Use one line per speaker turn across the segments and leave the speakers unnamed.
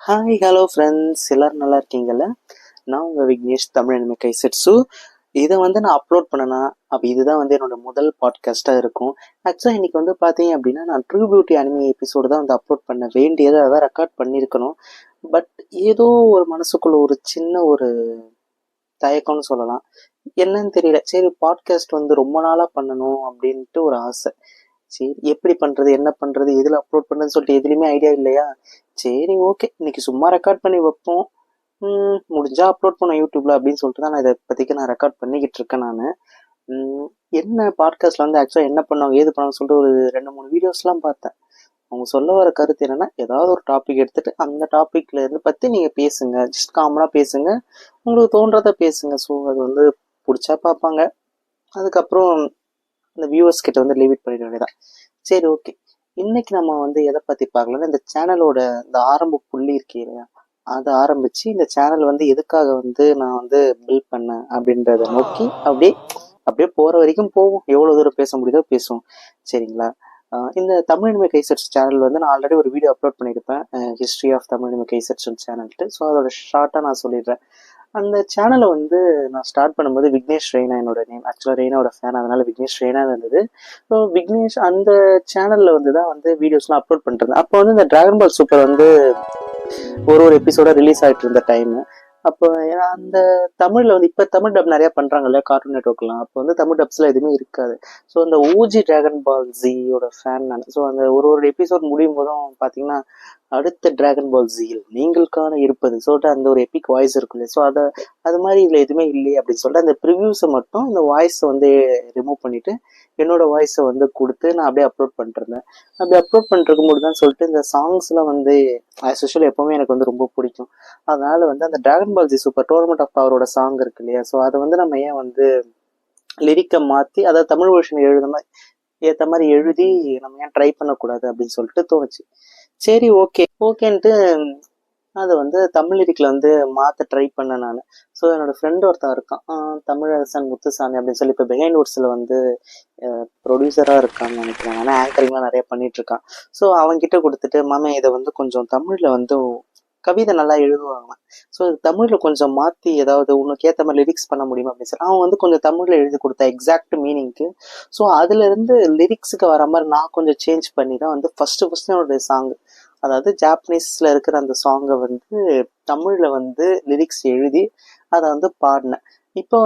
Hi hello friends, எல்லோரும் நல்லா இருக்கீங்கல்ல? நான் உங்கள் விக்னேஷ், தமிழ் அனிமே கைசெட்ஸு. இதை நான் அப்லோட் பண்ணேன்னா அப்போ இதுதான் என்னோட முதல் பாட்காஸ்ட்டாக இருக்கும். ஆக்சுவலாக இன்றைக்கி பார்த்தீங்க அப்படின்னா, நான் ட்ரூ பியூட்டி அனிமே எபிசோடு தான் அப்லோட் பண்ண வேண்டியது, அதான் ரெக்கார்ட் பண்ணியிருக்கணும். பட் ஏதோ ஒரு மனசுக்குள்ள ஒரு சின்ன ஒரு தயக்கம்னு சொல்லலாம். என்னன்னு தெரியல. சரி, பாட்காஸ்ட் ரொம்ப நாளாக பண்ணணும் அப்படின்ட்டு ஒரு ஆசை. சரி, எப்படி பண்ணுறது, என்ன பண்ணுறது, எதில் அப்லோட் பண்ணுறதுன்னு சொல்லிட்டு எதுலேயுமே ஐடியா இல்லையா? சரி, ஓகே, இன்னைக்கு சும்மா ரெக்கார்ட் பண்ணி வைப்போம், முடிஞ்சா அப்லோட் பண்ண யூடியூப்ல அப்படின்னு சொல்லிட்டு தான் நான் இதை பற்றிக்கு நான் ரெக்கார்ட் பண்ணிக்கிட்டு இருக்கேன். நான் என்ன பாட்காஸ்ட்ல ஆக்சுவலாக என்ன பண்ணுவாங்க, ஏது பண்ணுவாங்க சொல்லிட்டு ஒரு 2-3 வீடியோஸ்லாம் பார்த்தேன். அவங்க சொல்ல வர கருத்து என்னன்னா, ஏதாவது ஒரு டாபிக் எடுத்துட்டு அந்த டாபிக்ல இருந்து பற்றி நீங்கள் பேசுங்க, ஜஸ்ட் காமனாக பேசுங்க, உங்களுக்கு தோன்றதை பேசுங்க. ஸோ அது பிடிச்சா பார்ப்பாங்க, அதுக்கப்புறம் இந்த வியூவர்ஸ் கிட்ட லிமிட் பண்ணிட வேண்டியதான். சரி, ஓகே, இன்னைக்கு நம்ம எதை பத்தி பார்க்கலாம்னா, இந்த சேனலோட இந்த ஆரம்ப புள்ளி இருக்கு இல்லையா, அதை ஆரம்பிச்சு இந்த சேனல் எதுக்காக நான் பில்ட் பண்ணேன் அப்படின்றத நோக்கி அப்படியே அப்படியே போற வரைக்கும் போவோம். எவ்வளவு தூரம் பேச முடியுதோ பேசுவோம், சரிங்களா? இந்த தமிழ் அனிமே கைசெட்ஸ் சேனல் நான் ஆல்ரெடி ஒரு வீடியோ அப்லோட் பண்ணியிருப்பேன், ஹிஸ்ட்ரி ஆஃப் தமிழ் அனிமே கைசெட்ஸ் சேனல்ட்டு. ஸோ அதோட ஷார்ட்டாக நான் சொல்லிடுறேன். அந்த சேனலை நான் ஸ்டார்ட் பண்ணும்போது விக்னேஷ் ரெய்னா என்னோட நேம். ஆக்சுவலாக ரெய்னாவோட ஃபேன், அதனால விக்னேஷ் ரெய்னா இருந்தது. ஸோ விக்னேஷ் அந்த சேனலில் தான் வீடியோஸ்லாம் அப்லோட் பண்ணிருந்தேன். அப்போ இந்த டிராகன் பால் சூப்பர் ஒரு எபிசோட ரிலீஸ் ஆகிட்டு இருந்த டைம். அப்போ அந்த தமிழ்ல இப்போ தமிழ் டப் நிறைய பண்றாங்க இல்லையா, கார்ட்டூன் நெட்வொர்க்லாம். அப்போ தமிழ் டப்ஸ்ல எதுவுமே இருக்காது. ஸோ அந்த ஓஜி டிராகன் பால் ஜியோட ஃபேன் நான். ஸோ அந்த ஒரு எபிசோட் முடியும் போதும் பார்த்தீங்கன்னா, அடுத்த டிராகன் பால் ஜியில் நீங்களுக்கான இருப்பது சொல்லிட்டு அந்த ஒரு எபிக் வாய்ஸ் இருக்கும் இல்லையா. ஸோ அது மாதிரி இதில் எதுவுமே இல்லையே அப்படின்னு சொல்லிட்டு அந்த ப்ரிவியூஸை மட்டும் இந்த வாய்ஸை ரிமூவ் பண்ணிட்டு என்னோட வாய்ஸை கொடுத்து நான் அப்படியே அப்லோட் பண்ணிருந்தேன். அப்படி அப்லோட் பண்ணிருக்கும்போது தான் சொல்லிட்டு இந்த சாங்ஸ்லாம் ஆஸ் யூஷுவல் எப்பவுமே எனக்கு ரொம்ப பிடிக்கும். அதனால அந்த Dragon Ball Z super tournament of பவரோட சாங் இருக்கு இல்லையா, ஸோ அதை நம்ம ஏன் லிரிக்கை மாற்றி அதை தமிழ் வெர்ஷன் ஏற்ற மாதிரி எழுதி நம்ம ஏன் ட்ரை பண்ணக்கூடாது அப்படின்னு சொல்லிட்டு தோணுச்சு. சரி, ஓகேன்ட்டு அதை தமிழ் லிரிக்ல மாற்ற ட்ரை பண்ணேன் நான். ஸோ என்னோட ஃப்ரெண்ட் ஒருத்தன் இருக்கான், தமிழரசன் முத்துசாமி அப்படின்னு சொல்லி இப்போ பிஹைண்ட் வுட்ஸில் ப்ரொடியூசராக இருக்கான்னு நினைக்கிறேன். ஆனால் ஆங்கரிங்லாம் நிறைய பண்ணிட்டு இருக்கான். ஸோ அவன்கிட்ட கொடுத்துட்டு, மாமே இதை கொஞ்சம் தமிழில் கவிதை நல்லா எழுதுவாங்க, ஸோ தமிழில் கொஞ்சம் மாற்றி ஏதாவது உனக்கு ஏற்ற மாதிரி லிரிக்ஸ் பண்ண முடியுமா அப்படின்னு சொல்லி அவன் கொஞ்சம் தமிழில் எழுதி கொடுத்தா எக்ஸாக்ட் மீனிங்க்கு. ஸோ அதுலேருந்து லிரிக்ஸுக்கு வர மாதிரி நான் கொஞ்சம் சேஞ்ச் பண்ணி தான் ஃபஸ்ட்டு என்னோட சாங், அதாவது ஜாப்பனீஸில் இருக்கிற அந்த சாங்கை தமிழில் லிரிக்ஸ் எழுதி அதை பாடினேன். இப்போ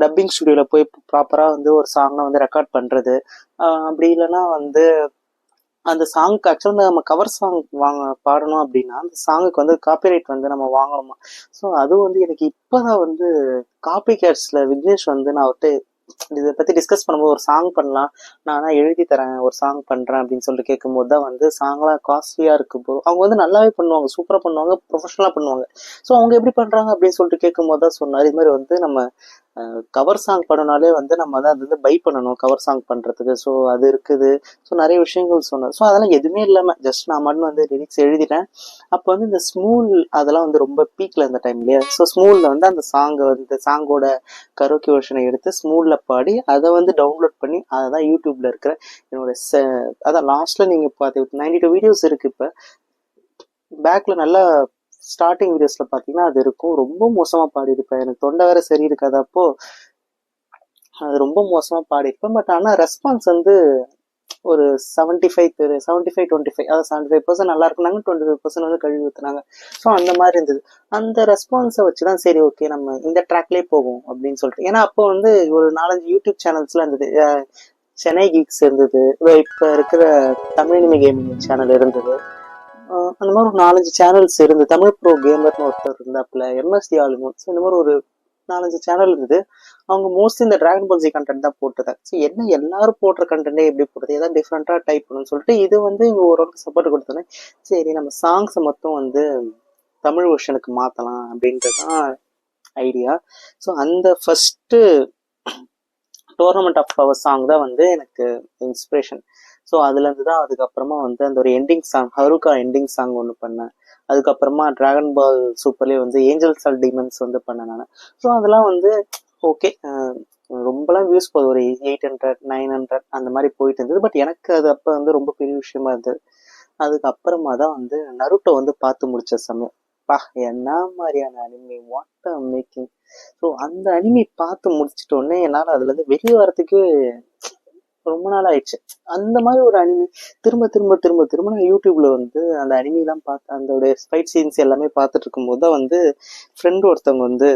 டப்பிங் ஸ்டுடியோவில் போய் ப்ராப்பராக ஒரு சாங்கை ரெக்கார்ட் பண்ணுறது, அப்படி இல்லைன்னா அந்த சாங்க்கு ஆக்சுவலாக நம்ம கவர் சாங் பாடணும் அப்படின்னா அந்த சாங்குக்கு காப்பிரைட் நம்ம வாங்கணுமா. ஸோ அது எனக்கு இப்போதான் காப்பி கேட்ஸில் விக்னேஷ் நான் அவர்கிட்ட இதை பற்றி டிஸ்கஸ் பண்ணும்போது ஒரு சாங் பண்ணலாம், நான் எழுதி தரேன், ஒரு சாங் பண்ணுறேன் அப்படின்னு சொல்லிட்டு கேட்கும்போது தான் சாங்லாம் காஸ்ட்லியாக இருக்கும் போது அவங்க நல்லாவே பண்ணுவாங்க, சூப்பராக பண்ணுவாங்க, ப்ரொஃபஷனலாக பண்ணுவாங்க. ஸோ அவங்க எப்படி பண்ணுறாங்க அப்படின்னு சொல்லிட்டு கேட்கும்போது தான் சொன்னார், இது மாதிரி நம்ம கவர் சாங் பண்ணனாலே நம்ம தான் அது பை பண்ணணும் கவர் சாங் பண்ணுறதுக்கு. ஸோ அது இருக்குது. ஸோ நிறைய விஷயங்கள் சொன்னார். ஸோ அதெல்லாம் எதுவுமே இல்லாமல் ஜஸ்ட் நான் மட்டும் லிரிக்ஸ் எழுதிட்டேன். அப்போ இந்த ஸ்மூல் அதெல்லாம் ரொம்ப பீக்கில் இருந்த டைம்லேயே. ஸோ ஸ்மூலில் அந்த சாங்கோட கரோக்கி வெர்ஷனை எடுத்து ஸ்மூலில் பாடி அதை டவுன்லோட் பண்ணி அதை தான் யூடியூப்பில் இருக்கிற என்னோட அதான் லாஸ்ட்டில் நீங்கள் பார்த்து 92 வீடியோஸ் இருக்குது. இப்போ பேக்கில் நல்லா ஸ்டார்டிங் வீடியோஸ்ல பாத்தீங்கன்னா அது இருக்கும். ரொம்ப மோசமா பாடியிருப்பேன், எனக்கு தொண்டை வேற சரி இருக்காது, அப்போ அது ரொம்ப மோசமா பாடியிருப்பேன். பட் ஆனா ரெஸ்பான்ஸ் ஒரு 75-25, அதாவது 75% நல்லா இருக்குனாங்க, 25% கழுவி ஊத்துனாங்க. ஸோ அந்த மாதிரி இருந்தது. அந்த ரெஸ்பான்ஸை வச்சுதான் சரி, ஓகே, நம்ம இந்த ட்ராக்லேயே போகும் அப்படின்னு சொல்லிட்டு. ஏன்னா அப்போ ஒரு 4-5 யூடியூப் சேனல்ஸ்லாம் இருந்தது. சென்னை கீக்ஸ் இருந்தது, இப்போ இருக்கிற தமிழ் அனிமே கேமிங் சேனல் இருந்தது, அந்த மாதிரி ஒரு 4-5 சேனல்ஸ் இருந்து, தமிழ் ப்ரோ கேமர்னு ஒருத்தர் இருந்தாப்புல, எம்எஸ்டி ஆளுமோன்ஸ், இந்த மாதிரி ஒரு 4-5 சேனல் இருந்தது. அவங்க மோஸ்ட்லி இந்த டிராகன் பால் ஜி கண்டென்ட் தான் போட்டுருந்தாங்க. ஸோ என்ன எல்லாரும் போடுற கண்டென்ட்டே எப்படி போடுறது, ஏதாவது டிஃப்ரெண்ட்டாக டைப் பண்ணணும்னு சொல்லிட்டு இது இங்கே ஓரளவுக்கு சப்போர்ட் கொடுத்தோன்னே சரி நம்ம சாங்ஸை மொத்தம் தமிழ் வெர்ஷனுக்கு மாற்றலாம் அப்படின்றது தான் ஐடியா. ஸோ அந்த first tournament of power song தான் எனக்கு இன்ஸ்பிரேஷன். ஸோ அதுலேருந்து தான் அதுக்கப்புறமா அந்த ஒரு ending song, Haruka ending song ஒன்று பண்ணேன். அதுக்கப்புறமா டிராகன் பால் சூப்பர்லேயே ஏஞ்சல்ஸ் ஆல் டீமன்ஸ் பண்ணேன் நான். ஸோ அதெல்லாம் ஓகே, ரொம்பலாம் வியூஸ் போகுது, ஒரு 800-900 அந்த மாதிரி போயிட்டு இருந்தது. பட் எனக்கு அது அப்போ ரொம்ப பெரிய விஷயமா இருந்தது. அதுக்கப்புறமா தான் வந்து நருட்டோ வந்து பார்த்து முடிச்ச சமயம். பா, என்ன மாதிரியான அனிமி, வாட் மேக்கிங். ஸோ அந்த அனிமி பார்த்து முடிச்சிட்டோடனே என்னால் அதுலேருந்து வெளியே வரத்துக்கு ரொம்ப நாள் ஆயிடுச்சு. அந்த மாதிரி ஒரு அனிமி திரும்ப திரும்ப திரும்ப திரும்ப நான் யூடியூப்ல வந்து அந்த அனிமிலாம் பார்த்தேன். அதோட ஃபைட் சீன்ஸ் எல்லாமே பார்த்துட்டு இருக்கும்போது தான் வந்து ஃப்ரெண்ட் ஒருத்தவங்க வந்து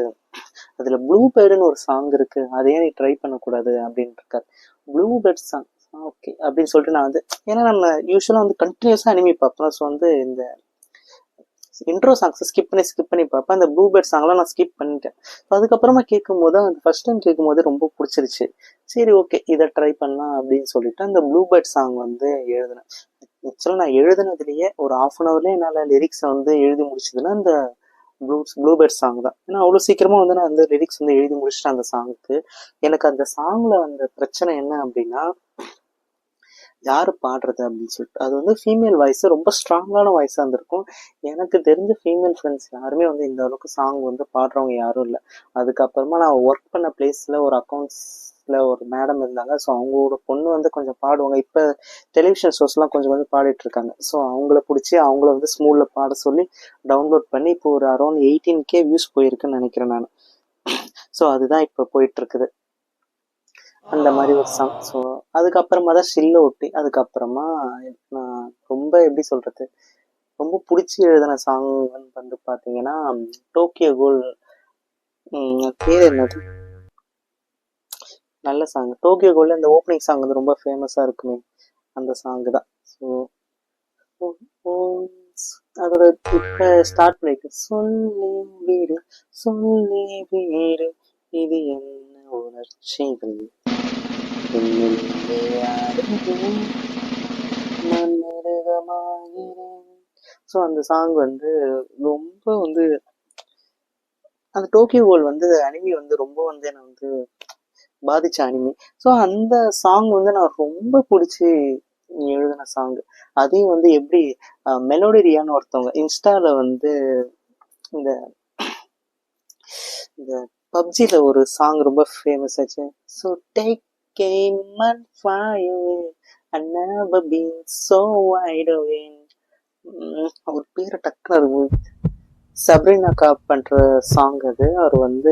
அதுல ப்ளூ பேர்டுன்னு ஒரு சாங் இருக்கு, அதையே நீ ட்ரை பண்ணக்கூடாது அப்படின்னு இருக்காரு. ப்ளூ பேர்ட் சாங், ஓகே அப்படின்னு சொல்லிட்டு நான் வந்து, ஏன்னா நம்ம யூஸ்வலா வந்து கண்டினியூஸா அனிமி பார்ப்போம். ஸோ வந்து இந்த இன்ட்ரோ சாங்ஸ் ஸ்கிப் பண்ணி பார்ப்பேன். அந்த ப்ளூ பேர்ட் சாங்லாம் நான் ஸ்கிப் பண்ணிட்டேன். அதுக்கப்புறமா கேட்கும்போது அந்த ஃபர்ஸ்ட் டைம் கேட்கும்போது ரொம்ப பிடிச்சிருச்சு. சரி, ஓகே, இதை ட்ரை பண்ணலாம் அப்படின்னு சொல்லிட்டு அந்த ப்ளூ பேர்ட் சாங் வந்து எழுதினேன். ஆக்சுவலாக நான் எழுதுனதுலேயே ஒரு ஹாஃப் அன் ஹவர்லேயே என்னால் லிரிக்ஸை வந்து எழுதி முடிச்சதுன்னா அந்த ப்ளூபேர்ட் சாங் தான். ஏன்னா அவ்வளோ சீக்கிரமா வந்து நான் அந்த லிரிக்ஸ் வந்து எழுதி முடிச்சிட்டேன் அந்த சாங்குக்கு. எனக்கு அந்த சாங்ல அந்த பிரச்சனை என்ன அப்படின்னா, யாரு பாடுறது அப்படின்னு சொல்லிட்டு, அது வந்து ஃபீமேல் வாய்ஸ், ரொம்ப ஸ்ட்ராங்கான வாய்ஸா இருந்திருக்கும். எனக்கு தெரிஞ்ச ஃபீமேல் ஃப்ரெண்ட்ஸ் யாருமே வந்து இந்த அளவுக்கு சாங் வந்து பாடுறவங்க யாரும் இல்லை. அதுக்கப்புறமா நான் ஒர்க் பண்ண பிளேஸ்ல ஒரு அக்கௌண்ட்ஸ்ல ஒரு மேடம் இருந்தாங்க. ஸோ அவங்களோட பொண்ணு வந்து கொஞ்சம் பாடுவாங்க. இப்போ டெலிவிஷன் ஷோஸ்லாம் கொஞ்சம் கொஞ்சம் பாடிட்டு இருக்காங்க. ஸோ அவங்கள பிடிச்சி அவங்கள வந்து ஸ்மூல்ல பாட சொல்லி டவுன்லோட் பண்ணி இப்போ ஒரு அரௌண்ட் 18K வியூஸ் போயிருக்குன்னு நினைக்கிறேன் நான். ஸோ அதுதான் இப்போ போயிட்டு இருக்குது அந்த மாதிரி ஒரு சாங். ஸோ அதுக்கப்புறமா தான் ஷில்ல ஒட்டி, அதுக்கப்புறமா நான் ரொம்ப எப்படி சொல்றது, ரொம்ப பிடிச்சி எழுதின சாங் வந்து பார்த்தீங்கன்னா டோக்கியோ கோல். பேர் என்னது, நல்ல சாங். டோக்கியோ கோல்ல இந்த ஓப்பனிங் சாங் வந்து ரொம்ப ஃபேமஸாக இருக்குமே, அந்த சாங் தான். ஸோ அதோட இப்போ ஸ்டார்ட் பண்ணிட்டு சொல்லி வீடு சொல்லி வீடு இது என்ன உணர்ச்சிகள் நான் மிருகமாகிறேன். ஸோ அந்த சாங் வந்து ரொம்ப வந்து அந்த டோக்கியோ கோல் வந்து அனிமி வந்து ரொம்ப வந்து என்னை வந்து பாதிச்ச அனிமி. ஸோ அந்த சாங் வந்து நான் ரொம்ப பிடிச்சி எழுதின சாங். அதையும் வந்து எப்படி மெலோடி ரியான்னு ஒருத்தவங்க இன்ஸ்டால வந்து இந்த இந்த பப்ஜில ஒரு சாங் ரொம்ப ஃபேமஸ் ஆச்சு. So take game and fire and never been so wide awake. அவர் பேரை டக்குனு இருக்கும், சப்ரினா காப் பண்ற சாங் அது. அவர் வந்து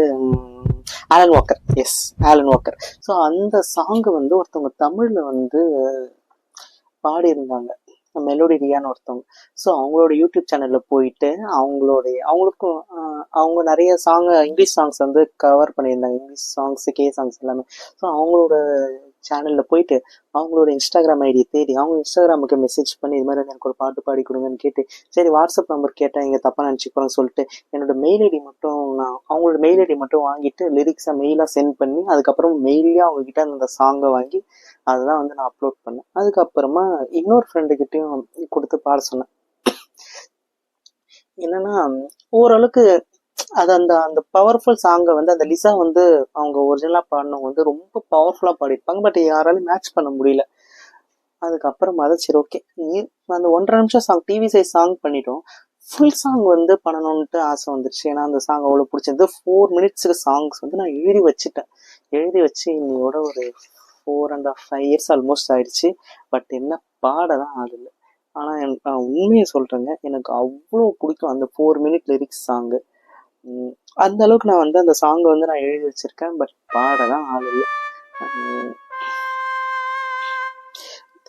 Alan Walker, yes Alan Walker. So அந்த சாங் வந்து ஒருத்தவங்க தமிழ்ல வந்து பாடியிருந்தாங்க, மெலோடி ரியான்னு ஒருத்தவங்க. ஸோ அவங்களோட யூடியூப் சேனலில் போயிட்டு அவங்களுக்கும் அவங்க நிறைய சாங் இங்கிலீஷ் சாங்ஸ் வந்து கவர் பண்ணியிருந்தாங்க, இங்கிலீஷ் சாங்ஸ் கே சாங்ஸ் எல்லாமே. ஸோ அவங்களோட சேனலில் போயிட்டு அவங்களோட இன்ஸ்டாகிராம் ஐடியை தேடி அவங்க இன்ஸ்டாகிராமுக்கு மெசேஜ் பண்ணி இது மாதிரி எனக்கு ஒரு பாட்டு பாடி கொடுங்கன்னு கேட்டு, சரி வாட்ஸ்அப் நம்பர் கேட்டேன், இங்கே தப்பாக நினச்சிக்கிறோன்னு சொல்லிட்டு என்னோட மெயில் ஐடி மட்டும் நான் அவங்களோட மெயில் ஐடி மட்டும் வாங்கிட்டு லிரிக்ஸை மெயிலாக சென்ட் பண்ணி அதுக்கப்புறம் மெயிலே அவங்ககிட்ட அந்த சாங்கை வாங்கி அதுதான் வந்து நான் அப்லோட் பண்ணேன். அதுக்கப்புறமா இன்னொரு ஃப்ரெண்டுக்கிட்டையும் கொடுத்து பாட சொன்னேன். என்னன்னா ஓரளவுக்கு அது அந்த அந்த பவர்ஃபுல் சாங்கை வந்து அந்த லிசா வந்து அவங்க ஒரிஜினலாக பாடினவங்க வந்து ரொம்ப பவர்ஃபுல்லாக பாடிருப்பாங்க. பட் யாராலையும் மேட்ச் பண்ண முடியல. அதுக்கப்புறமா தான் சரி ஓகே, அந்த 1.5 நிமிஷம் சாங் டிவி சைஸ் சாங் பண்ணிட்டோம். ஃபுல் சாங் வந்து பண்ணணும்ட்டு ஆசை வந்துருச்சு. ஏன்னா அந்த சாங் அவ்வளோ பிடிச்சிருந்து 4 மினிட்ஸுக்கு சாங்ஸ் வந்து நான் எழுதி வச்சுட்டேன். எழுதி வச்சு இன்னையோட ஒரு 4.5 years ஆல்மோஸ்ட் ஆயிடுச்சு. பட் என்ன பாட தான் ஆகல. ஆனால் நான் உண்மையை சொல்கிறேங்க, எனக்கு அவ்வளோ பிடிக்கும் அந்த 4 மினிட் லிரிக்ஸ் சாங்கு. அந்த அளவுக்கு நான் வந்து அந்த சாங்கை வந்து நான் எழுதி வச்சிருக்கேன். பட் பாட தான் ஆகல.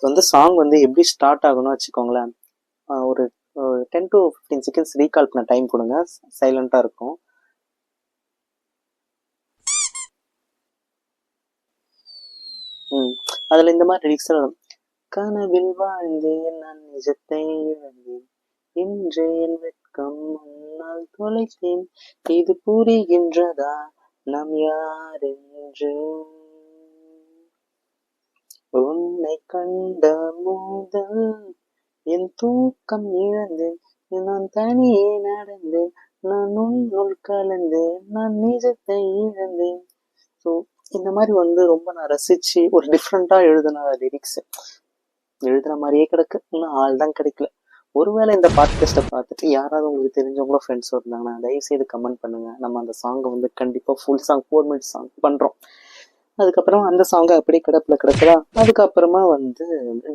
வந்து சாங் வந்து எப்படி ஸ்டார்ட் ஆகணும்னு வச்சுக்கோங்களேன். ஒரு 10 to 15 செகண்ட்ஸ் ரீகால் பண்ண டைம் கொடுங்க, சைலண்டாக இருக்கும். அதில் இந்த மாதிரி லிரிக்ஸ் எல்லாம், கனவில் வாழ்ந்தேன் நான் நிஜத்தை இழந்தேன், இன்று என் வெட்கம் முன்னால் தொலைத்தேன், இது புரிகின்றதா நாம் யார் என்று, உன்னை கண்ட முதல் என் தூக்கம் இழந்தேன், நான் தனியே நடந்தேன், நான் உன்னுள் கலந்தேன், நான் நிஜத்தை இழந்தேன். ஸோ இந்த மாதிரி வந்து ரொம்ப நான் ரசிச்சு ஒரு டிஃப்ரெண்டா எழுதின லிரிக்ஸ். எழுதுன மாதிரியே கிடக்கு, இன்னும் ஆள் தான் கிடைக்கல. ஒருவேளை இந்த பாட்காஸ்ட்டை பார்த்துட்டு யாராவது உங்களுக்கு தெரிஞ்சவங்களோ ஃப்ரெண்ட்ஸோ இருந்தாங்கன்னா தயவு செய்து கமெண்ட் பண்ணுங்க. நம்ம அந்த சாங்கை வந்து கண்டிப்பாக ஃபுல் சாங் 4 மினிட்ஸ் சாங் பண்ணுறோம். அதுக்கப்புறம் அந்த சாங்கை அப்படியே கிடக்குதா. அதுக்கப்புறமா வந்து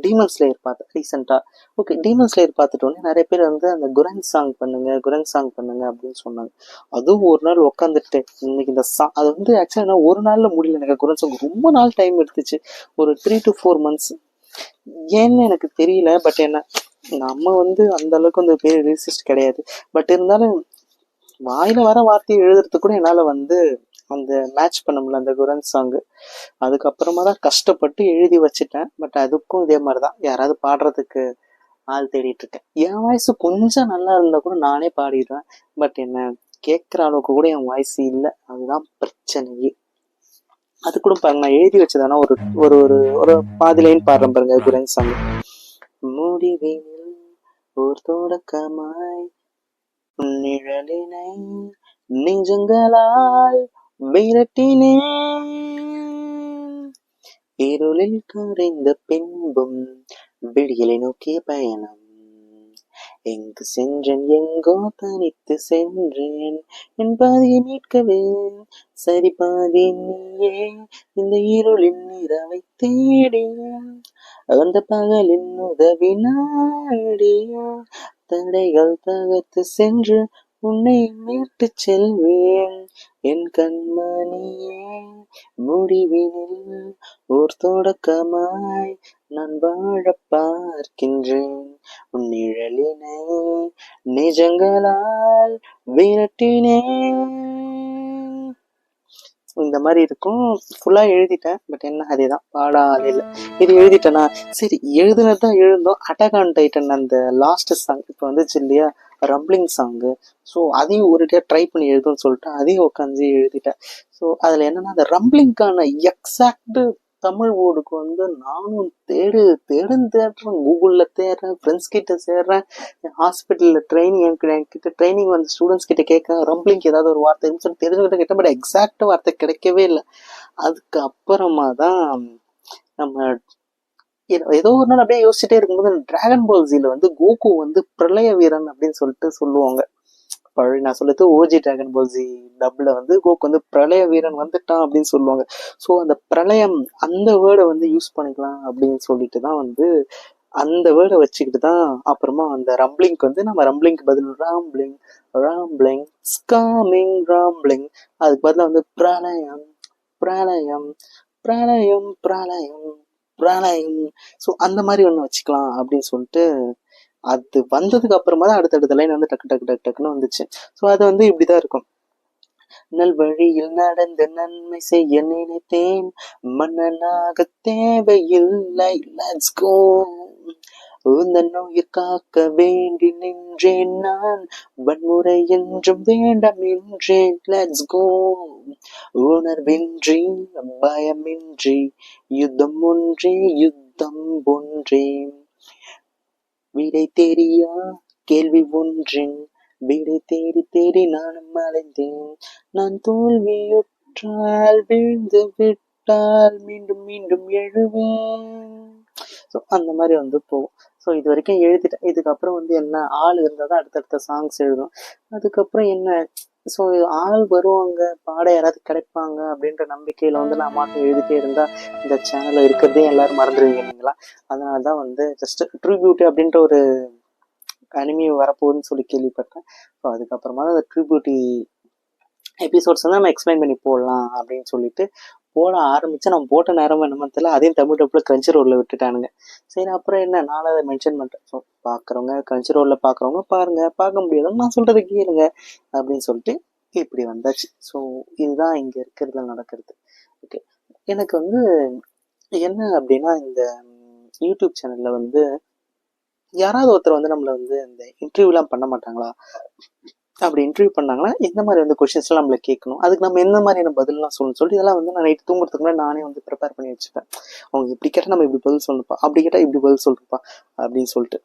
டீமன் ஸ்லேயர் பார்த்தேன் ரீசெண்டாக. ஓகே, டீமன் ஸ்லேயர் பார்த்துட்டோன்னே நிறைய பேர் வந்து அந்த குரன் சாங் பண்ணுங்க அப்படின்னு சொன்னாங்க. அதுவும் ஒரு நாள் உட்காந்துட்டு இன்னைக்கு இந்த அது வந்து ஆக்சுவலாக நான் ஒரு நாளில் முடியல. எனக்கு குரன் சாங் ரொம்ப நாள் டைம் எடுத்துச்சு, ஒரு 3 to 4 months. ஏன்னு எனக்கு தெரியல. பட் என்ன, நம்ம வந்து அந்த அளவுக்கு வந்து பெரிய லிரிசிஸ்ட் கிடையாது. பட் இருந்தாலும் வாயில வர வார்த்தையை எழுதுறதுக்கு கூட என்னால் வந்து அந்த மேட்ச் பண்ண முடியல அந்த குரன் சாங்கு. அதுக்கப்புறமா தான் கஷ்டப்பட்டு எழுதி வச்சுட்டேன். பட் அதுக்கும் இதே மாதிரி தான், யாராவது பாடுறதுக்கு ஆள் தேடிட்டு இருக்கேன். என் வாய்ஸ் கொஞ்சம் நல்லா இருந்தா கூட நானே பாடிடுவேன். பட் என்ன, கேட்குற அளவுக்கு கூட என் வாய்ஸ் இல்லை, அதுதான் பிரச்சனையே. அது கூட பாருங்க, நான் எழுதி வச்சதானா ஒரு ஒரு ஒரு பாதி லைன் பாடுறேன் பாருங்க குரன் சாங். முடிவில் ஓர் தொடக்கமாய் நிழலினை நெஞ்சங்களால் விரட்டினேன், இருளில் கரைந்த பின்பும் விடியலை நோக்கிய பயணம், எங்கு சென்றேன் எங்கோ தனித்து சென்றேன், என் பாதியை மீட்கவே சரி பாதி நீயே, இந்த இருளின் இரவை தேடி அந்த பகலின் உதவி நாடி, தடைகள் தகர்த்து சென்று உன்னை மீட்டு செல்வேன் என் கண்மணியே, முடிவினில் ஓர் தொடக்கமாய் நான் வாழ பார்க்கின்றேன், உன் நிழலினை நிஜங்களால் விரட்டினேன். இந்த மாதிரி இருக்கும். ஃபுல்லா எழுதிட்டேன். பட் என்ன, அதேதான் பாடாது இல்லை. இது எழுதிட்டேனா, சரி எழுதுனதுதான் எழுந்தோம். அட்டாக் ஆன் டைட்டன் அந்த லாஸ்ட் சாங் இப்போ வந்துச்சு இல்லையா, ரம்ப்ளிங் சாங்கு. ஸோ அதையும் ஒரு டே ட்ரை பண்ணி எழுதுன்னு சொல்லிட்டு அதையும் உட்காந்து எழுதிட்டேன். ஸோ அதில் என்னன்னா, அந்த ரம்ப்ளிங்கான எக்ஸாக்ட் தமிழ் வேர்டுக்கு வந்து நானும் தேடுறேன், கூகுளில் தேடுறேன், ஃப்ரெண்ட்ஸ் கிட்ட சேர்றேன், ஹாஸ்பிட்டலில் ட்ரைனிங் என்கிட்ட ட்ரைனிங் வந்து ஸ்டூடெண்ட்ஸ் கிட்ட கேட்க ரம்ப்ளிங்க் ஏதாவது ஒரு வார்த்தை சொல்லி தெரிஞ்சுக்கிட்ட கேட்டேன். பட் எக்ஸாக்ட் வார்த்தை கிடைக்கவே இல்லை. அதுக்கு அப்புறமா தான் நம்ம ஏதோ ஒரு நாள் அப்படியே யோசிச்சுட்டே இருக்கும்போது டிராகன் பால் ஜில வந்து கோகு வந்து பிரளய வீரன் அப்படின்னு சொல்லிட்டு சொல்லுவாங்க. நான் சொல்லுறது ஓஜி டிராகன் பால் ஜி டப்ல வந்து கோகு வந்து பிரளய வீரன் வந்துட்டான் அப்படின்னு சொல்லுவாங்க. ஸோ அந்த பிரளயம் அந்த வேர்டை வந்து யூஸ் பண்ணிக்கலாம் அப்படின்னு சொல்லிட்டு தான் வந்து அந்த வேர்டை வச்சுக்கிட்டு தான் அப்புறமா அந்த ரம்ப்ளிங்க் வந்து நம்ம ரம்ப்ளிங்க்கு பதில் ராம்பிளிங் ஸ்காமிங் ராம்பிளிங், அதுக்கு பதிலாக வந்து பிரளயம் பிரளயம் பிரளயம் பிரளயம் பிரளயம். ஸோ அந்த மாதிரி ஒன்று வச்சுக்கலாம் அப்படின்னு சொல்லிட்டு அது வந்ததுக்கு அப்புறமா தான் அடுத்தடுத்த லைன் வந்து டக்குன்னு வந்துச்சு. ஸோ அது வந்து இப்படிதான் இருக்கும். நல்வழியில் நடந்து நன்மை செய்ய நினைத்தேன், மன்னனாக தேவையில்லை, லெட்ஸ் கோ, உந்தன் உயிர் காக்க வேண்டி நின்றேன் நான், வன்முறை என்றும் வேண்டாம் என்றேன், லெட்ஸ் கோ, உணர்வின்றி பயமின்றி யுத்தம் ஒன்றே, விடை தெரியா கேள்வி ஒன்றின் விடை தேடி நானும் அலைந்தேன், நான் தோல்வியுற்றால் விழுந்து விட்டால் மீண்டும் மீண்டும் எழுவேன். ஸோ அந்த மாதிரி வந்து போகும். ஸோ இது வரைக்கும் எழுதிட்டேன். இதுக்கப்புறம் வந்து என்ன, ஆள் இருந்தால் தான் அடுத்தடுத்த சாங்ஸ் எழுதும். அதுக்கப்புறம் என்ன, ஸோ ஆள் வருவாங்க, பாட யாராவது கிடைப்பாங்க அப்படின்ற நம்பிக்கையில் வந்து நான் மாட்டம் எழுதிட்டே இருந்தால் இந்த சேனலில் இருக்கிறதே எல்லாரும் மறந்துடுவீங்க இல்லைங்களா. அதனால தான் வந்து ஜஸ்ட் ட்ரிபியூட் அப்படின்ற ஒரு அனிமி வரப்போகுதுன்னு சொல்லி கேள்விப்பட்டேன். ஸோ அதுக்கப்புறமா தான் அந்த ட்ரிபியூட்டி எபிசோட்ஸ் வந்து நம்ம எக்ஸ்பிளைன் பண்ணி போடலாம் அப்படின்னு சொல்லிட்டு போட ஆரம்பிச்சு. நம்ம போட்ட நேரம் என்னமோ தெரியல, அதையும் தமிழ் டப்பில் கிரன்ச்சி ரோலில் விட்டுட்டானுங்க. சரி அப்புறம் என்ன, நானும் அதை மென்ஷன் பண்ணிட்டேன். ஸோ பார்க்குறவங்க கிரன்ச்சி ரோலில் பார்க்குறவங்க பாருங்க, பார்க்க முடியாதுன்னு நான் சொல்கிறது கேளுங்க அப்படின்னு சொல்லிட்டு இப்படி வந்தாச்சு. ஸோ இதுதான் இங்கே இருக்கிறதுல நடக்கிறது. ஓகே, எனக்கு வந்து என்ன அப்படின்னா, இந்த யூடியூப் சேனலில் வந்து யாராவது ஒருத்தர் வந்து நம்மளை வந்து இந்த இன்டர்வியூலாம் பண்ண மாட்டாங்களா, அப்படி இன்டர்வியூ பண்ணாங்கன்னா எந்த மாதிரி வந்து கொஸ்டின்ஸ்லாம் நம்மளை கேட்கணும், அதுக்கு நம்ம எந்த மாதிரியான பதிலாம் சொல்லணும்னு சொல்லிட்டு இதெல்லாம் வந்து நான் நைட்டு தூங்குறதுக்கு முன்னாடி நானே வந்து ப்ரிப்பேர் பண்ணி வச்சுப்பேன். அவங்க இப்படி கேட்டால் நம்ம இப்படி பதில் சொல்லணும்ப்பா, அப்படி கேட்டால் இப்படி பதில் சொல்லுப்பா அப்படின்னு சொல்லிட்டு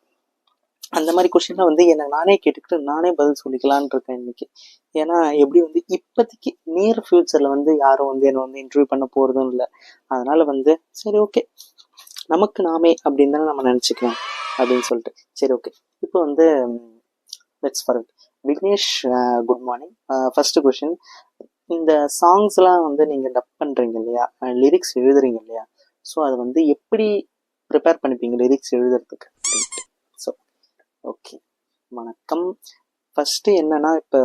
அந்த மாதிரி கொஸ்டின்லாம் வந்து எனக்கு நானே கேட்டுக்கிட்டு நானே பதில் சொல்லிக்கலான் இருக்கேன் இன்னைக்கு. ஏன்னா எப்படி வந்து இப்போதைக்கு நியர் ஃபியூச்சரில் வந்து யாரும் வந்து என்னை வந்து இன்டர்வியூ பண்ண போகிறதும் இல்லை. அதனால வந்து சரி ஓகே, நமக்கு நாமே அப்படின்னு தானே நம்ம நினச்சிக்கலாம் அப்படின்னு சொல்லிட்டு சரி ஓகே. இப்போ வந்து let's for it. Vignesh, good morning. First question, இந்த சாங்ஸ்லாம் வந்து நீங்கள் டப் பண்ணுறீங்க இல்லையா, லிரிக்ஸ் எழுதுறீங்க இல்லையா, ஸோ அது வந்து எப்படி ப்ரிப்பேர் பண்ணிப்பீங்க லிரிக்ஸ் எழுதுறதுக்கு அப்படின்ட்டு. ஸோ ஓகே, வணக்கம். ஃபஸ்ட்டு என்னன்னா, இப்போ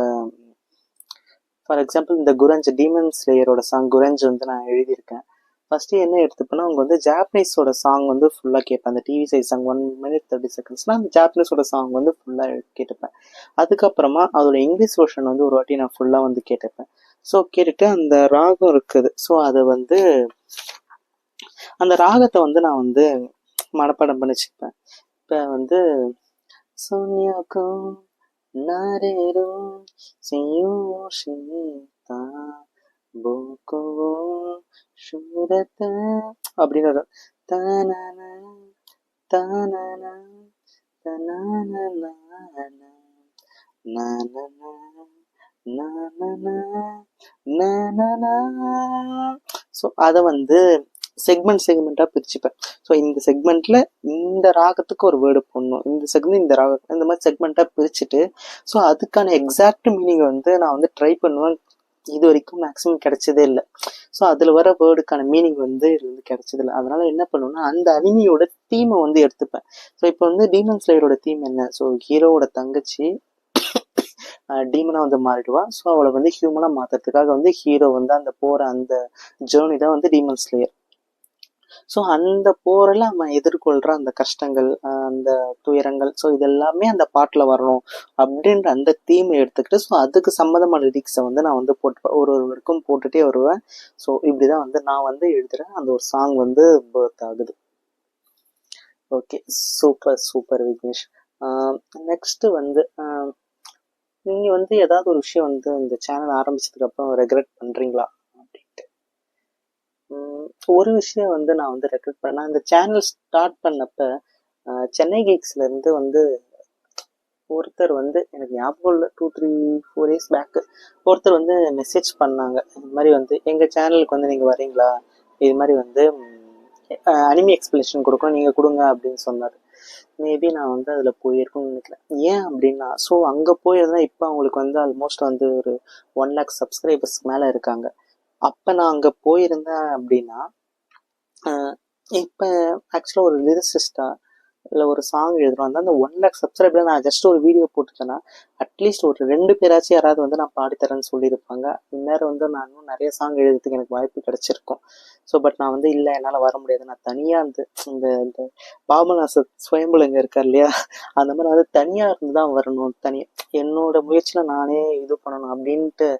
ஃபார் எக்ஸாம்பிள் இந்த குரஞ்ச் டீமன் ஸ்லேயரோட சாங் குரஞ்ச் வந்து நான் எழுதியிருக்கேன். ஃபஸ்ட்டு என்ன எடுத்துப்பேன்னா, அவங்க வந்து ஜாப்பனீஸோட சாங் வந்து ஃபுல்லாக கேட்பேன். அந்த டிவி சைஸ் சாங் 1 minute 30 secondsனால் அந்த ஜாப்பனீஸோட சாங் வந்து ஃபுல்லாக கேட்டுப்பேன். அதுக்கப்புறமா அதோட இங்கிலீஷ் வெர்ஷன் வந்து ஒரு வாட்டி நான் ஃபுல்லாக வந்து கேட்டுப்பேன். ஸோ கேட்டுட்டு அந்த ராகம் இருக்குது, ஸோ அதை வந்து அந்த ராகத்தை வந்து நான் வந்து மனப்பாடம் பண்ணி வச்சுப்பேன். இப்போ வந்து சோனியாக்கோ நாரேரோ சியூஷிதா போகோ ஷூரத அப்படின்னு வரும். தனன தனன தனன ஸோ அதை வந்து செக்மெண்ட்டாக பிரிச்சுப்பேன். ஸோ இந்த செக்மெண்ட்டில் இந்த ராகத்துக்கு ஒரு வேர்டு போடணும், இந்த செக்மெண்ட் இந்த ராகம், இந்த மாதிரி செக்மெண்ட்டாக பிரிச்சுட்டு ஸோ அதுக்கான எக்ஸாக்ட் மீனிங் வந்து நான் வந்து ட்ரை பண்ணுவேன். இது வரைக்கும் மேக்ஸிமம் கிடைச்சதே இல்லை. ஸோ அதில் வர வேர்டுக்கான மீனிங் வந்து இது வந்து கிடைச்சதில்லை. அதனால என்ன பண்ணுவேன்னா, அந்த அனிமியோட தீமை வந்து எடுத்துப்பேன். ஸோ இப்போ வந்து டீமன் ஸ்லேயரோட தீம் என்ன, ஸோ ஹீரோவோட தங்கச்சி டீமனாக வந்து மாறிடுவா. ஸோ அவளை வந்து ஹியூமனாக மாற்றுறதுக்காக வந்து ஹீரோ வந்து அந்த போகிற அந்த ஜேர்னி தான் வந்து டீமன் ஸ்லேயர். ஸோ அந்த போரில் அவன் எதிர்கொள்கிற அந்த கஷ்டங்கள், அந்த துயரங்கள், ஸோ இதெல்லாமே அந்த பாட்டில் வரணும் அப்படின்ற அந்த தீமை எடுத்துக்கிட்டு ஸோ அதுக்கு சம்மந்தமான லிரிக்ஸை வந்து நான் வந்து போட்டுப்பேன். ஒருவருக்கும் போட்டுகிட்டே வருவேன். ஸோ இப்படி தான் வந்து நான் வந்து எழுதுகிறேன். அந்த ஒரு சாங் வந்து பர்த் ஆகுது. Okay, super Vignesh. நெக்ஸ்ட்டு வந்து நீங்கள் வந்து ஏதாவது ஒரு விஷயம் வந்து இந்த சேனல் ஆரம்பிச்சதுக்கப்புறம் ரெக்ரெட் பண்ணுறீங்களா அப்படின்ட்டு? ஒரு விஷயம் வந்து நான் வந்து ரெக்ரெட் பண்ணேன். இந்த சேனல் ஸ்டார்ட் பண்ணப்ப சென்னை கீக்ஸ்லேருந்து வந்து ஒருத்தர் வந்து எனக்கு ஞாபகம் இல்லை, 2-3-4 days பேக்கு ஒருத்தர் வந்து மெசேஜ் பண்ணாங்க. இது மாதிரி வந்து எங்கள் சேனலுக்கு வந்து நீங்கள் வரீங்களா, இது மாதிரி வந்து அனிமி எக்ஸ்பிளேஷன் கொடுக்கணும், நீங்கள் கொடுங்க அப்படின்னு சொன்னார். மேபி நான் வந்து அதில் போயிருக்கணும்னு நினைக்கிறேன். ஏன் அப்படின்னா, ஸோ அங்கே போயிருந்தா இப்போ அவங்களுக்கு வந்து ஆல்மோஸ்ட் வந்து ஒரு 1 lakh சப்ஸ்கிரைபர்ஸ்க்கு மேலே இருக்காங்க. அப்போ நான் அங்கே போயிருந்தேன் அப்படின்னா இப்போ ஆக்சுவலாக ஒரு லிரிசிஸ்டாக இல்லை ஒரு சாங் எழுதுறோம் அந்த 1 lakh சப்ஸ்கிரைபர் நான் ஜஸ்ட் ஒரு வீடியோ போட்டுட்டேன்னா அட்லீஸ்ட் ஒரு 2 பேராச்சும் யாராவது வந்து நான் பாடித்தரேன்னு சொல்லியிருப்பாங்க. இந்நேரம் வந்து நான் இன்னும் நிறைய சாங் எழுதுறதுக்கு எனக்கு வாய்ப்பு கிடைச்சிருக்கும். ஸோ பட் நான் வந்து இல்லை, என்னால் வர முடியாது, நான் தனியாக இந்த இந்த பாபநாச சுயம்புலங்க இருக்கார் இல்லையா, அந்த மாதிரி வந்து தனியாக இருந்து தான் வரணும், தனியாக என்னோட முயற்சியில் நானே இது பண்ணணும் அப்படின்ட்டு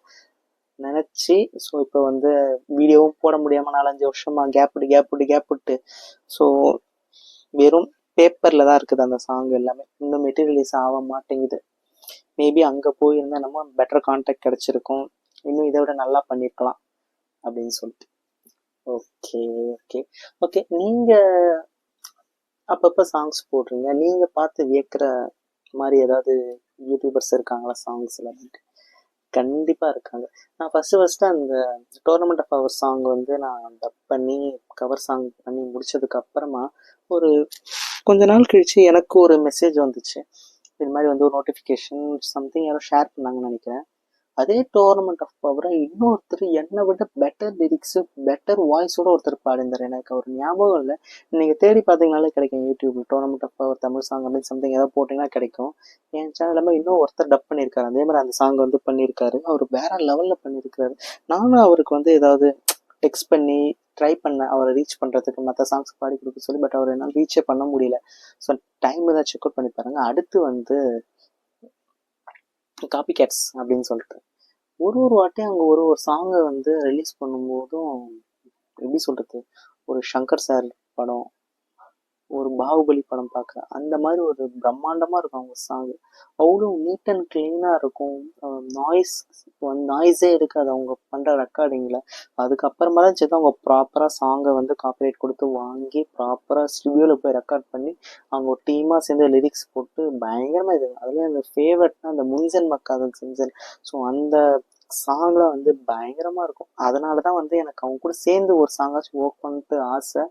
நினச்சி ஸோ இப்போ வந்து வீடியோவும் போட முடியாமல் 4-5 வருஷமா கேப் விட்டு ஸோ வெறும் பேப்பரில் தான் இருக்குது அந்த சாங் எல்லாமே. இன்னும் மெட்டீரியலைஸ் ஆக மாட்டேங்குது. மேபி அங்கே போயிருந்தால் நம்ம பெட்டர் கான்டாக்ட் கிடச்சிருக்கும், இன்னும் இதை விட நல்லா பண்ணியிருக்கலாம் அப்படின்னு சொல்லிட்டு. ஓகே நீங்கள் அப்பப்போ சாங்ஸ் போடுறீங்க, நீங்கள் பார்த்து வியக்கிற மாதிரி ஏதாவது யூடியூபர்ஸ் இருக்காங்களா சாங்ஸில்? கண்டிப்பாக இருக்காங்க. நான் ஃபஸ்ட்டு அந்த டோர்னமெண்ட் ஆஃப் அவர் சாங் வந்து நான் டப் பண்ணி கவர் சாங் பண்ணி முடிச்சதுக்கு அப்புறமா ஒரு கொஞ்ச நாள் கழிச்சு எனக்கு ஒரு மெசேஜ் வந்துச்சு. இது மாதிரி வந்து ஒரு நோட்டிஃபிகேஷன் சம்திங் யாரோ ஷேர் பண்ணாங்கன்னு நினைக்கிறேன். அதே டோர்னமெண்ட் ஆஃப் பவரை இன்னொருத்தர் என்னை விட பெட்டர் லிரிக்ஸு பெட்டர் வாய்ஸோட ஒருத்தர் பாடிந்தார். எனக்கு அவர் ஞாபகம் இல்லை, நீங்கள் தேடி பார்த்தீங்கனாலே கிடைக்கும் யூடியூப்ல tournament of power Tamil song அப்படின்னு சம்திங் ஏதாவது போட்டிங்கன்னா கிடைக்கும். என் சேனலில் இன்னும் ஒருத்தர் டப் பண்ணியிருக்காரு, அதே மாதிரி அந்த சாங் வந்து பண்ணியிருக்காரு. அவர் வேற லெவலில் பண்ணியிருக்காரு. நானும் அவருக்கு வந்து ஏதாவது டெக்ஸ்ட் பண்ணி ட்ரை பண்ணேன் அவரை ரீச் பண்ணுறதுக்கு, மற்ற சாங்ஸ் பாடி கொடுக்க சொல்லி. பட் அவர் என்னால் ரீச்சே பண்ண முடியல. ஸோ டைம் தான் செக் அவுட் பண்ணி பாருங்க. அடுத்து வந்து காப்பி கேட்ஸ் அப்படின்னு சொல்லிட்டு ஒரு வாட்டியும் அவங்க ஒரு சாங்கை வந்து ரிலீஸ் பண்ணும்போதும் எப்படி சொல்கிறது, ஒரு சங்கர் சார் படம், ஒரு பாகுபலி படம் பார்க்குறேன் அந்த மாதிரி ஒரு பிரம்மாண்டமாக இருக்கும் அவங்க சாங்கு. அவ்வளோ நீட் அண்ட் க்ளீனாக இருக்கும், நாய்ஸே இருக்காது அவங்க பண்ணுற ரெக்கார்டிங்கில். அதுக்கப்புறமா தான் சரி அவங்க ப்ராப்பராக சாங்கை வந்து காப்பிரைட் கொடுத்து வாங்கி ப்ராப்பராக ஸ்டுடியோவில் போய் ரெக்கார்ட் பண்ணி அவங்க ஒரு டீமாக சேர்ந்து லிரிக்ஸ் போட்டு பயங்கரமாக இது. அதுலேயும் அந்த ஃபேவரட்னா அந்த முன்சன் மக்காதன் செஞ்சன், ஸோ அந்த சாங்லாம் வந்து பயங்கரமாக இருக்கும். அதனால தான் வந்து எனக்கு அவங்க கூட சேர்ந்து ஒரு சாங்காச்சும் ஒர்க் பண்ணிட்டு ஆசை.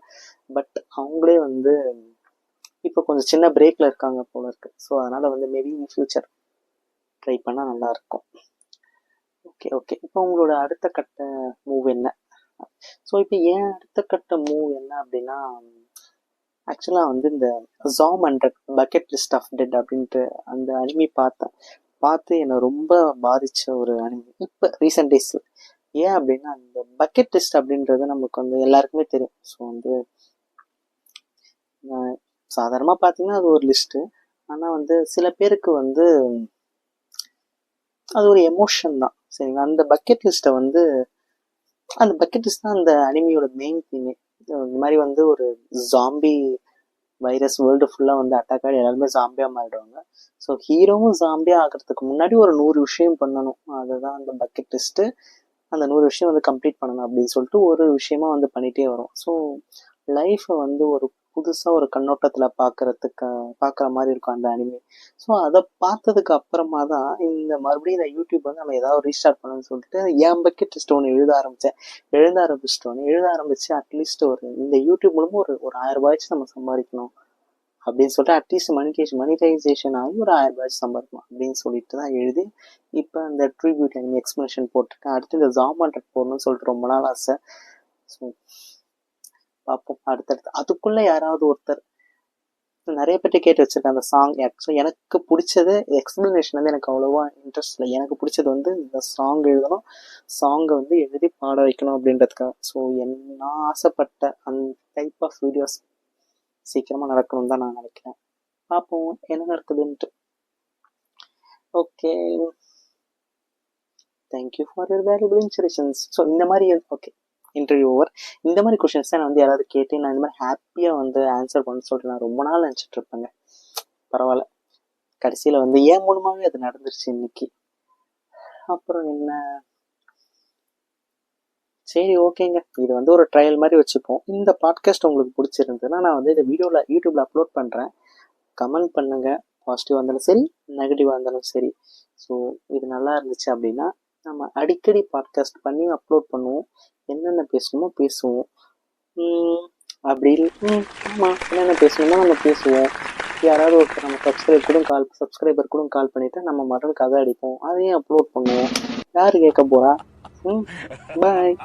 பட் அவங்களே வந்து இப்போ கொஞ்சம் சின்ன பிரேக்கில் இருக்காங்க போல இருக்கு. ஸோ அதனால் வந்து மேபி இன் ஃபியூச்சர் ட்ரை பண்ணால் நல்லாயிருக்கும். Okay okay. இப்போ உங்களோட அடுத்த கட்ட மூவ் என்ன? ஸோ இப்போ ஏன் அடுத்த கட்ட மூவ் என்ன அப்படின்னா, ஆக்சுவலாக வந்து இந்த Zom 100 bucket list of dead அப்படின்ட்டு அந்த அனிமி பார்த்தேன். பார்த்து என்னை ரொம்ப பாதிச்ச ஒரு அனிமி இப்போ ரீசெண்ட் டேஸில். ஏன் அப்படின்னா அந்த பக்கெட் லிஸ்ட் அப்படின்றது நமக்கு வந்து எல்லாருக்குமே தெரியும். ஸோ வந்து சாதாரணமாக பார்த்தீங்கன்னா அது ஒரு லிஸ்ட்டு. ஆனால் வந்து சில பேருக்கு வந்து அது ஒரு எமோஷன் தான், சரிங்களா? அந்த பக்கெட் லிஸ்ட்டை வந்து அந்த பக்கெட் லிஸ்ட் தான் அந்த அனிமியோட மெயின் திங்கே. இந்த மாதிரி வந்து ஒரு ஜாம்பி வைரஸ் வேர்ல்டு ஃபுல்லாக வந்து அட்டாக் ஆகி எல்லாருமே ஜாம்பியாக மாறிடுவாங்க. ஸோ ஹீரோவும் ஜாம்பியாக ஆகிறதுக்கு முன்னாடி ஒரு 100 விஷயம் பண்ணணும். அதுதான் அந்த பக்கெட் லிஸ்ட்டு. அந்த 100 விஷயம் வந்து கம்ப்ளீட் பண்ணணும் அப்படின்னு சொல்லிட்டு ஒரு விஷயமா வந்து பண்ணிகிட்டே வரும். ஸோ லைஃப்பை வந்து ஒரு புதுசாக ஒரு கண்ணோட்டத்தில் பார்க்குற மாதிரி இருக்கும் அந்த அனிமே. ஸோ அதை பார்த்ததுக்கு அப்புறமா தான் இந்த மறுபடியும் இந்த யூடியூப் வந்து நம்ம ஏதாவது ரீஸ்டார்ட் பண்ணணும்னு சொல்லிட்டு என் பக்கெட் லிஸ்ட் ஒன்று எழுத ஆரம்பிச்சு அட்லீஸ்ட் ஒரு இந்த யூடியூப் மூலமாக ஒரு 1000 ரூபாய்ச்சு நம்ம சம்பாதிக்கணும் அப்படின்னு சொல்லிட்டு அட்லீஸ்ட் மனிடைசேஷன் ஆகி ஒரு 1000 ரூபாய்ச்சு சம்பாதிக்கணும் அப்படின்னு சொல்லிட்டு தான் எழுதி இப்போ அந்த ட்ரிபியூட் அனிமி எக்ஸ்பிளனேஷன் போட்டிருக்கேன். அடுத்து இந்த ஜாம் 100 போடணும்னு சொல்லிட்டு ரொம்ப நாள் ஆசை. ஸோ பார்ப்போம் அடுத்தடுத்து. அதுக்குள்ள யாராவது ஒருத்தர் நிறைய பேர்ட்ட கேட்டு வச்சிருக்கேன் அந்த சாங். ஆக்சுவலாக எனக்கு பிடிச்சது எக்ஸ்பிளனேஷன் வந்து எனக்கு அவ்வளோவா இன்ட்ரெஸ்ட் இல்லை. எனக்கு பிடிச்சது வந்து இந்த சாங் எழுதணும், சாங்கை வந்து எழுதி பாட வைக்கணும் அப்படின்றதுக்காக. ஸோ நான் ஆசைப்பட்ட அந்த டைப் ஆஃப் வீடியோஸ் சீக்கிரமாக நடக்கணும்னு தான் நான் நினைக்கிறேன். பார்ப்போம் என்ன நடக்குதுன்ட்டு. Okay, thank you for your valuable insertions. So இந்த மாதிரி ஓகே, இன்டர்வியூ ஓவர். இந்த மாதிரி கொஷின்ஸ் தான் நான் வந்து யாராவது கேட்டு நான் இந்த மாதிரி ஹாப்பியாக வந்து ஆன்சர் பண்ண சொல்லிட்டு நான் ரொம்ப நாள் நினச்சிட்டு இருப்பேங்க. பரவாயில்ல, கடைசியில் வந்து ஏன் மூலமாகவே அது நடந்துருச்சு இன்னைக்கு. அப்புறம் என்ன, சரி ஓகேங்க, இது வந்து ஒரு ட்ரையல் மாதிரி வச்சுப்போம். இந்த பாட்காஸ்ட் உங்களுக்கு பிடிச்சிருந்ததுன்னா நான் வந்து இந்த யூடியூப்ல அப்லோட் பண்ணுறேன். கமெண்ட் பண்ணுங்கள், பாசிட்டிவாக இருந்தாலும் சரி நெகட்டிவாக இருந்தாலும் சரி. ஸோ இது நல்லா இருந்துச்சு அப்படின்னா நம்ம அடிக்கடி பாட்காஸ்ட் பண்ணி அப்லோட் பண்ணுவோம். என்னென்ன பேசணுமோ பேசுவோம். அப்படி ஆமாம், என்னென்ன பேசணுமோ நம்ம பேசுவோம். யாராவது ஒருத்தர் நம்ம சப்ஸ்கிரைபர் கூட கால் பண்ணிவிட்டு நம்ம மறுபடியும் கதை அடிப்போம், அதையும் அப்லோட் பண்ணுவோம். யார் கேட்க போகிறா? பாய்.